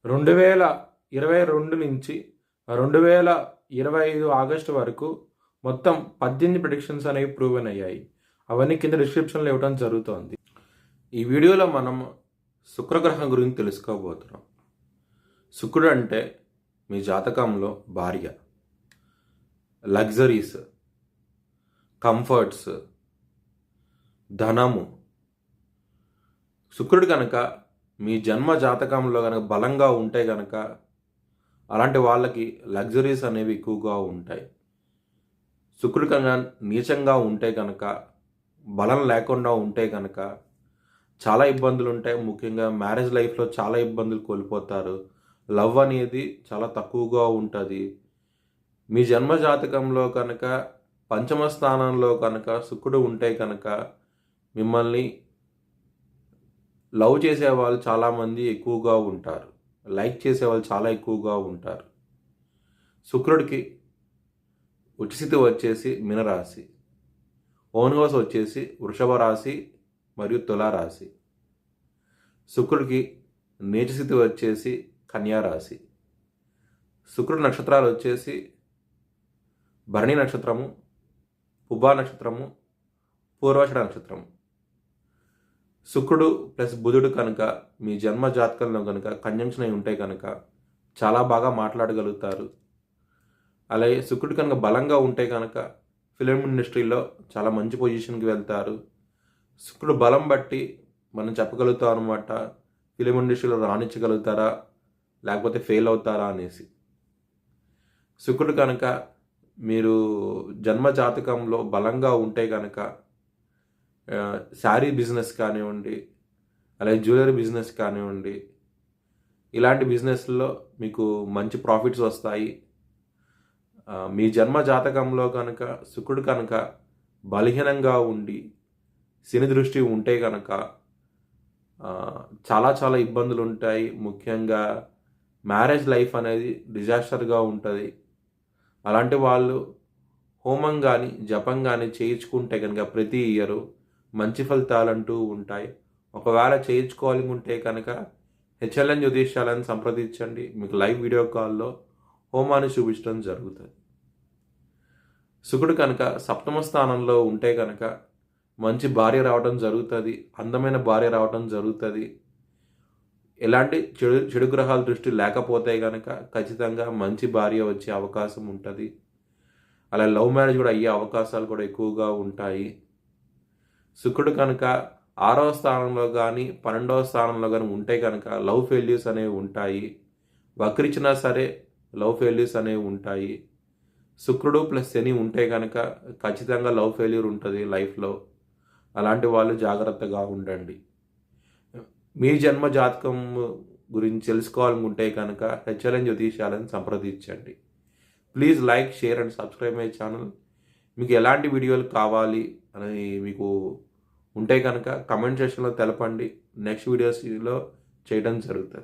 2022 నుంచి 2025 ఆగస్టు వరకు మొత్తం 18 ప్రిడిక్షన్స్ అనేవి ప్రూవెన్ అయ్యాయి. అవన్నీ కింద డిస్క్రిప్షన్లో ఇవ్వడం జరుగుతోంది. ఈ వీడియోలో మనం శుక్రగ్రహం గురించి తెలుసుకోబోతున్నాం. శుక్రుడు అంటే మీ జాతకంలో భార్య, లగ్జరీస్, కంఫర్ట్స్, ధనము. శుక్రుడు కనుక మీ జన్మ జాతకంలో కనుక బలంగా ఉంటే కనుక అలాంటి వాళ్ళకి లగ్జరీస్ అనేవి ఎక్కువగా ఉంటాయి. శుక్రుడు కనుక నీచంగా ఉంటే కనుక, బలం లేకుండా ఉంటే కనుక చాలా ఇబ్బందులు ఉంటాయి. ముఖ్యంగా మ్యారేజ్ లైఫ్లో చాలా ఇబ్బందులు కోల్పోతారు. లవ్ అనేది చాలా తక్కువగా ఉంటుంది. మీ జన్మ జాతకంలో కనుక పంచమ స్థానంలో కనుక శుక్రుడు ఉంటే కనుక మిమ్మల్ని లవ్ చేసేవాళ్ళు చాలామంది ఎక్కువగా ఉంటారు. లైక్ చేసేవాళ్ళు చాలా ఎక్కువగా ఉంటారు. శుక్రుడికి ఉచ్చస్థితి వచ్చేసి మీనరాశి, ఓన్ హౌస్ వచ్చేసి వృషభ రాశి మరియు తులారాశి. శుక్రుడికి నీచస్థితి వచ్చేసి కన్యారాశి. శుక్రుడి నక్షత్రాలు వచ్చేసి భరణి నక్షత్రము, పుబ్బా నక్షత్రము, పూర్వాషాఢ నక్షత్రము. శుక్రుడు ప్లస్ బుధుడు కనుక మీ జన్మ జాతకంలో కనుక కంజంక్షన్ అయి ఉంటే కనుక చాలా బాగా మాట్లాడగలుగుతారు. అలాగే శుక్రుడు కనుక బలంగా ఉంటే కనుక ఫిలిం ఇండస్ట్రీలో చాలా మంచి పొజిషన్కి వెళ్తారు. శుక్రుడు బలం బట్టి మనం చెప్పగలుగుతాం అనమాట, ఫిలిం ఇండస్ట్రీలో రాణించగలుగుతారా లేకపోతే ఫెయిల్ అవుతారా అనేసి. శుక్రుడు కనుక మీరు జన్మ జాతకంలో బలంగా ఉంటే కనుక శారీ బిజినెస్ కానివ్వండి, అలాగే జ్యువెలరీ బిజినెస్ కానివ్వండి, ఇలాంటి బిజినెస్లో మీకు మంచి ప్రాఫిట్స్ వస్తాయి. మీ జన్మ జాతకంలో కనుక శుక్రుడు కనుక బలహీనంగా ఉండి శని దృష్టి ఉంటే కనుక చాలా చాలా ఇబ్బందులు ఉంటాయి. ముఖ్యంగా మ్యారేజ్ లైఫ్ అనేది డిజాస్టర్గా ఉంటుంది. అలాంటి వాళ్ళు హోమం కానీ జపం కానీ చేయించుకుంటే కనుక ప్రతి ఇయరు మంచి ఫలితాలంటూ ఉంటాయి. ఒకవేళ చేయించుకోవాలనుకుంటే కనుక హెచ్ఎల్ఎన్ జ్యోతిష్యాలను సంప్రదించండి. మీకు లైవ్ వీడియో కాల్లో హోమాన్ని చూపించడం జరుగుతుంది. శుక్రుడు కనుక సప్తమ స్థానంలో ఉంటే కనుక మంచి భార్య రావడం జరుగుతుంది, అందమైన భార్య రావడం జరుగుతుంది. ఎలాంటి చెడు గ్రహాల దృష్టి లేకపోతే కనుక ఖచ్చితంగా మంచి భార్య వచ్చే అవకాశం ఉంటుంది. అలా లవ్ మ్యారేజ్ కూడా అయ్యే అవకాశాలు కూడా ఎక్కువగా ఉంటాయి. శుక్రుడు కనుక 6వ స్థానంలో కానీ 12వ స్థానంలో కానీ ఉంటే కనుక లవ్ ఫెయిల్యూర్స్ అనేవి ఉంటాయి. వక్రించినా సరే లవ్ ఫెయిల్యూర్స్ అనేవి ఉంటాయి. శుక్రుడు ప్లస్ శని ఉంటే కనుక ఖచ్చితంగా లవ్ ఫెయిల్యూర్ ఉంటుంది లైఫ్లో. అలాంటి వాళ్ళు జాగ్రత్తగా ఉండండి. మీ జన్మ జాతకం గురించి తెలుసుకోవాలనుకుంటే కనుక హెచ్ఎల్ఎన్ జ్యోతిష్యాలను సంప్రదించండి. Please like, share and subscribe my channel. మీకు ఎలాంటి వీడియోలు కావాలి అని మీకు ఉంటే కనుక కమెంట్ సెక్షన్లో తెలపండి. నెక్స్ట్ వీడియోస్లో చేయడం జరుగుతుంది.